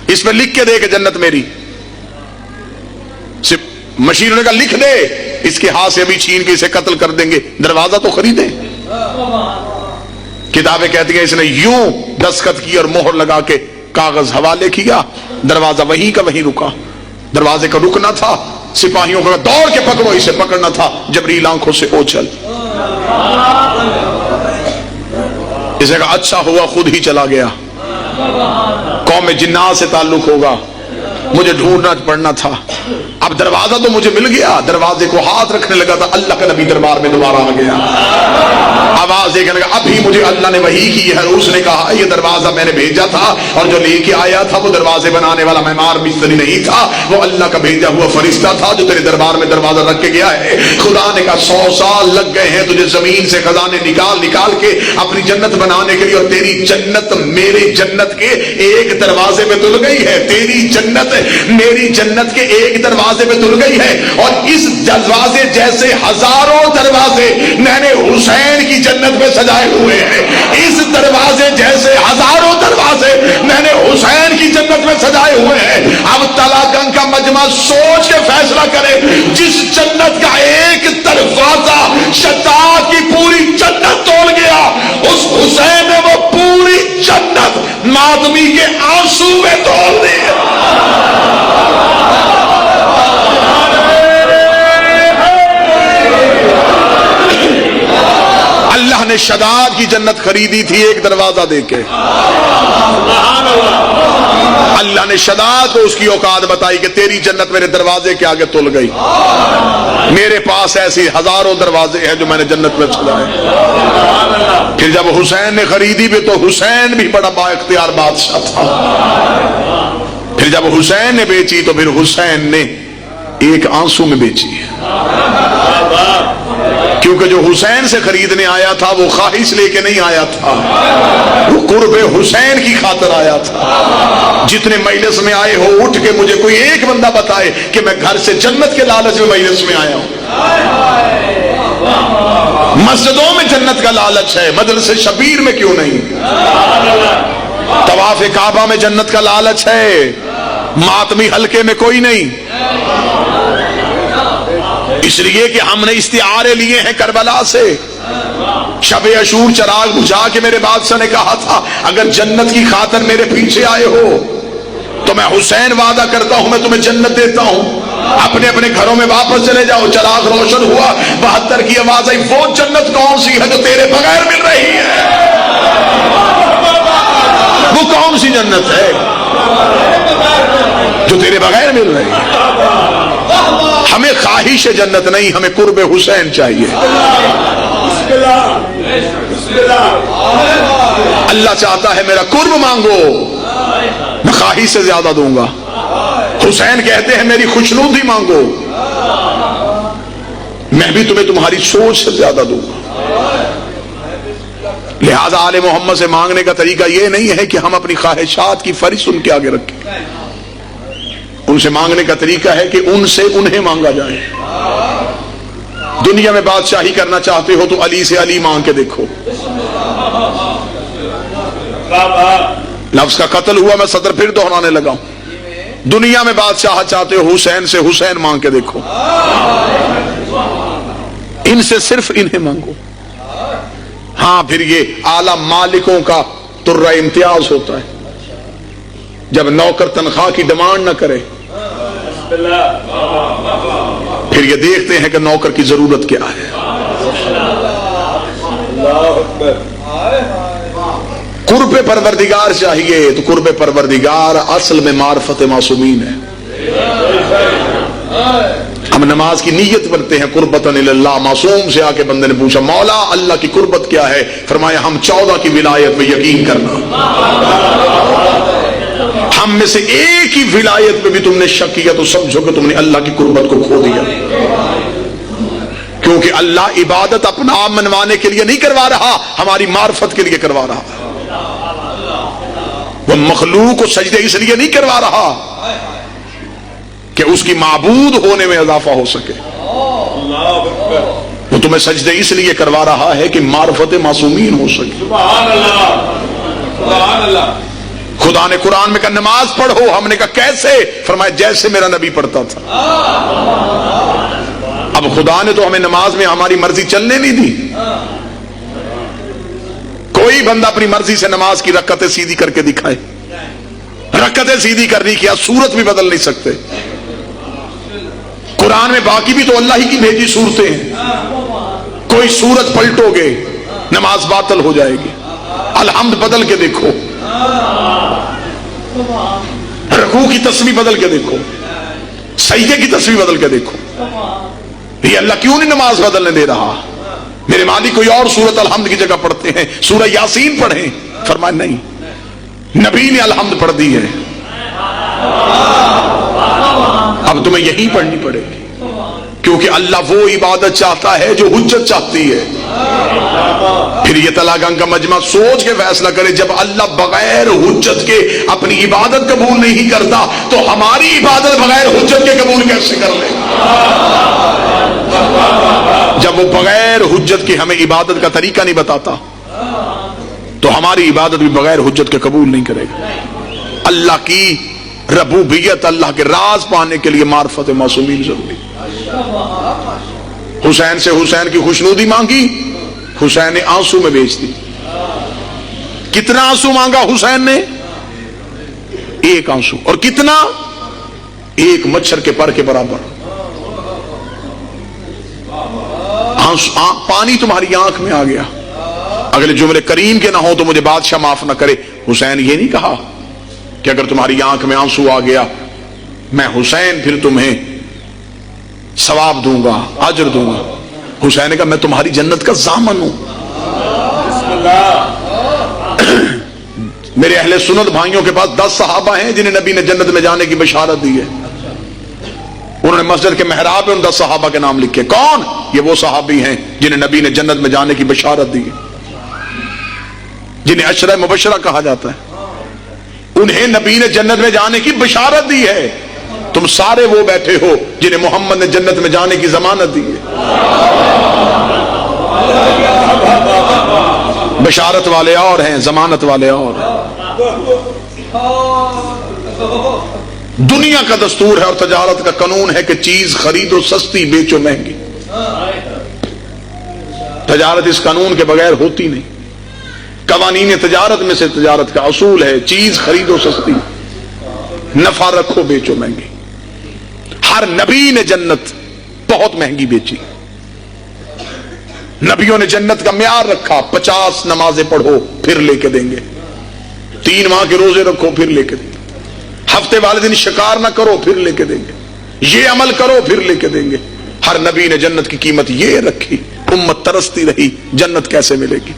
اس پہ لکھ کے دے کہ جنت میری. مشین نے کہا لکھ دے, اس کے ہاتھ سے ابھی چھین کے اسے قتل کر دیں گے, دروازہ تو خریدے. کتابیں کہتی ہیں اس نے یوں دستخط کی اور مہر لگا کے کاغذ حوالے کیا, دروازہ وہیں کا وہیں رکا. دروازے کا رکنا تھا, سپاہیوں کو دوڑ کے پکڑو, اسے پکڑنا تھا, جبریل آنکھوں سے اوچھل. اسے کہا اچھا ہوا خود ہی چلا گیا, قوم جنات سے تعلق ہوگا, مجھے ڈھونڈنا پڑنا تھا. اب دروازہ تو مجھے مل گیا, دروازے کو ہاتھ رکھنے لگا تھا, اللہ کا نبی دربار میں دوبارہ آ گیا. آواز دیکھنے لگا ابھی مجھے اللہ نے وحی کی ہے. اس نے کہا یہ دروازہ میں نے بھیجا تھا, اور جو لے کے آیا تھا وہ دروازے بنانے والا معمار مستری نہیں تھا, وہ اللہ کا بھیجا ہوا فرشتہ تھا جو تیرے دربار میں دروازہ رکھ کے گیا ہے. خدا نے کہا 100 سال لگ گئے ہیں تجھے زمین سے خزانے نکال نکال کے اپنی جنت بنانے کے لیے, اور تیری جنت میرے جنت کے ایک دروازے پہ تل گئی ہے. تیری جنت میری جنت کے ایک دروازے پہ تل گئی ہے, اور اس دروازے جیسے ہزاروں دروازے میں نے حسین کی جنت میں سجائے ہوئے ہیں. اس دروازے جیسے ہزاروں دروازے میں نے حسین کی جنت میں سجائے ہوئے ہیں. اب تلاگنگ کا مجمع سوچ کے فیصلہ کرے, جس جنت کا ایک دروازہ شتاب کی پوری جنت توڑ گیا, اس حسین نے وہ پوری جنت ماتمی کے آنسو میں توڑ دی. اللہ نے شداد کی جنت خریدی تھی ایک دروازہ دے کے. اللہ نے شداد کو اس کی اوقات بتائی کہ تیری جنت میرے دروازے کے آگے تل گئی. میرے پاس ایسی ہزاروں دروازے ہیں جو میں نے جنت میں سجائے. پھر جب حسین نے خریدی بھی تو حسین بھی بڑا با اختیار بادشاہ تھا. پھر جب حسین نے بیچی تو پھر حسین نے ایک آنسو میں بیچی, کیونکہ جو حسین سے خریدنے آیا تھا وہ خواہش لے کے نہیں آیا تھا, وہ قرب حسین کی خاطر آیا تھا. جتنے مجلس میں آئے ہو اٹھ کے مجھے کوئی ایک بندہ بتائے کہ میں گھر سے جنت کے لالچ میں مجلس میں آیا ہوں. مسجدوں میں جنت کا لالچ ہے, مدرسے شبیر میں کیوں نہیں؟ طواف کعبہ میں جنت کا لالچ ہے, ماتمی حلقے میں کوئی نہیں. اس لیے کہ ہم نے استعارے لیے ہیں کربلا سے. شب عاشور چراغ بجھا کے میرے بادشاہ نے کہا تھا اگر جنت کی خاطر میرے پیچھے آئے ہو تو میں حسین وعدہ کرتا ہوں میں تمہیں جنت دیتا ہوں, اپنے اپنے گھروں میں واپس چلے جاؤ. چراغ روشن ہوا, 72 کی آواز آئی, وہ جنت کون سی ہے جو تیرے بغیر مل رہی ہے؟ وہ کون سی جنت ہے جو تیرے بغیر مل رہی ہے؟ ہمیں خواہش جنت نہیں, ہمیں قرب حسین چاہیے. اللہ چاہتا ہے میرا قرب مانگو, میں خواہش سے زیادہ دوں گا. حسین کہتے ہیں میری خوشنودی مانگو, میں بھی تمہیں تمہاری سوچ سے زیادہ دوں گا. لہذا آل محمد سے مانگنے کا طریقہ یہ نہیں ہے کہ ہم اپنی خواہشات کی فہرست ان کے آگے رکھیں. ان سے مانگنے کا طریقہ ہے کہ ان سے انہیں مانگا جائے. دنیا میں بادشاہی کرنا چاہتے ہو تو علی سے علی مانگ کے دیکھو. لفظ کا قتل ہوا, میں صدر پھر دہرانے لگا ہوں. دنیا میں بادشاہ چاہتے ہو حسین سے حسین مانگ کے دیکھو. ان سے صرف انہیں مانگو. ہاں پھر یہ اعلی مالکوں کا ترہ امتیاز ہوتا ہے جب نوکر تنخواہ کی ڈیمانڈ نہ کرے, پھر یہ دیکھتے ہیں کہ نوکر کی ضرورت کیا ہے. قرب پروردگار چاہیے تو قرب پروردگار اصل میں معرفت معصومین ہے. ہم نماز کی نیت بنتے ہیں قربتاً اللہ. معصوم سے آ کے بندے نے پوچھا مولا اللہ کی قربت کیا ہے؟ فرمایا ہم 14 کی ولایت میں یقین کرنا. ہم میں سے ایک ہی ولایت میں بھی تم نے شک کیا تو سمجھو کہ تم نے اللہ کی قربت کو کھو دیا. کیونکہ اللہ عبادت اپنا آپ منوانے کے لیے نہیں کروا رہا, ہماری معرفت کے لیے کروا رہا. وہ مخلوق کو سجدے اس لیے نہیں کروا رہا کہ اس کی معبود ہونے میں اضافہ ہو سکے. وہ تمہیں سجدے اس لیے کروا رہا ہے کہ معرفت معصومین ہو سکے. خدا نے قرآن میں کہا نماز پڑھو، ہم نے کہا کیسے؟ فرمایا جیسے میرا نبی پڑھتا تھا۔ اب خدا نے تو ہمیں نماز میں ہماری مرضی چلنے نہیں دی۔ کوئی بندہ اپنی مرضی سے نماز کی رکعتیں سیدھی کر کے دکھائے، رکعتیں سیدھی کرنی کیا، صورت بھی بدل نہیں سکتے۔ قرآن میں باقی بھی تو اللہ ہی کی بھیجی صورتیں ہیں، کوئی صورت پلٹو گے نماز باطل ہو جائے گی۔ الحمد بدل کے دیکھو، رکوع کی تسبیح بدل کے دیکھو، سجدے کی تسبیح بدل کے دیکھو۔ یہ اللہ کیوں نہیں نماز بدلنے دے رہا؟ میرے مالک کوئی اور سورت الحمد کی جگہ پڑھتے ہیں، سورہ یاسین پڑھیں، فرمایا نہیں، نبی نے الحمد پڑھ دی ہے، اب تمہیں یہی پڑھنی پڑے گی، کیونکہ اللہ وہ عبادت چاہتا ہے جو حجت چاہتی ہے۔ پھر یہ طلاقاں کا مجمع سوچ کے فیصلہ کرے، جب اللہ بغیر حجت کے اپنی عبادت قبول نہیں کرتا تو ہماری عبادت بغیر حجت کے قبول کیسے کر لے؟ جب وہ بغیر حجت کے ہمیں عبادت کا طریقہ نہیں بتاتا تو ہماری عبادت بھی بغیر حجت کے قبول نہیں کرے گا۔ اللہ کی ربوبیت، اللہ کے راز پانے کے لیے معرفت معصومین ضروری۔ حسین سے حسین کی خوشنودی مانگی، حسین نے آنسو میں بیچ دی۔ کتنا آنسو مانگا حسین نے؟ ایک آنسو، اور کتنا؟ ایک مچھر کے پر کے برابر۔ پانی تمہاری آنکھ میں آ گیا، اگلے جملے کریم کے نہ ہو تو مجھے بادشاہ معاف نہ کرے۔ حسین یہ نہیں کہا کہ اگر تمہاری آنکھ میں آنسو آ گیا میں حسین پھر تمہیں ثواب دوں گا، اجر دوں گا۔ حسین نے کہا میں تمہاری جنت کا ضامن ہوں۔ میرے اہل سنت بھائیوں کے پاس 10 صحابہ ہیں جنہیں نبی نے جنت میں جانے کی بشارت دی ہے، انہوں نے مسجد کے محراب میں ان 10 صحابہ کے نام لکھے۔ کون؟ یہ وہ صحابی ہیں جنہیں نبی نے جنت میں جانے کی بشارت دی ہے، جنہیں عشرہ مبشرہ کہا جاتا ہے، انہیں نبی نے جنت میں جانے کی بشارت دی ہے۔ تم سارے وہ بیٹھے ہو جنہیں محمد نے جنت میں جانے کی ضمانت دی ہے۔ بشارت والے اور ہیں، ضمانت والے اور ہیں۔ دنیا کا دستور ہے اور تجارت کا قانون ہے کہ چیز خریدو سستی، بیچو مہنگی۔ تجارت اس قانون کے بغیر ہوتی نہیں۔ قوانین تجارت میں سے تجارت کا اصول ہے چیز خریدو سستی، نفع رکھو بیچو مہنگی۔ ہر نبی نے جنت بہت مہنگی بیچی۔ نبیوں نے جنت کا معیار رکھا، 50 نمازیں پڑھو پھر لے کے دیں گے، 3 ماہ کے روزے رکھو پھر لے کے دیں گے، ہفتے والے دن شکار نہ کرو پھر لے کے دیں گے، یہ عمل کرو پھر لے کے دیں گے۔ ہر نبی نے جنت کی قیمت یہ رکھی، امت ترستی رہی جنت کیسے ملے گی۔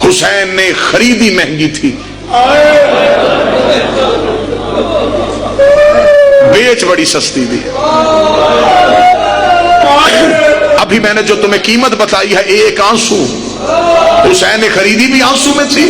حسین نے خریدی مہنگی تھی، بیچ بڑی سستی دی۔ ابھی میں نے جو تمہیں قیمت بتائی ہے ایک آنسو، حسین نے خریدی بھی آنسو میں تھی۔